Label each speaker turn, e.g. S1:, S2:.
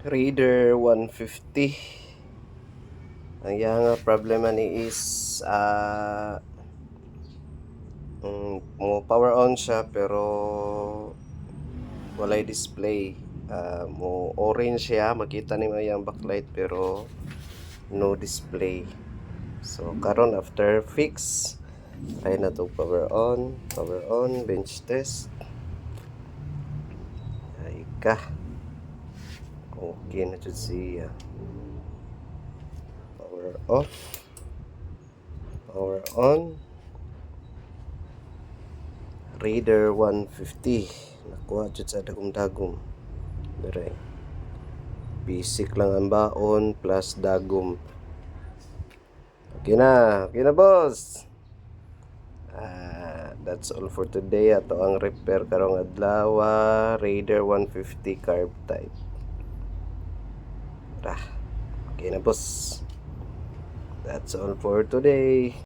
S1: Raider 150. Ang nga problema ni is mo power on siya pero walay display. Mo orange siya, makita nimo yung backlight pero no display. So karon after fix, try na to power on, bench test. Ay ka. Okay na jud siya. Power off, power on. Raider 150. Nakuha jud sa dagom-dagom. Dire. Basic lang ang baon plus dagom. Okay na boss. That's all for today. Ato ang repair karong adlaw, Raider 150 carb type. Okay na boss. That's all for today.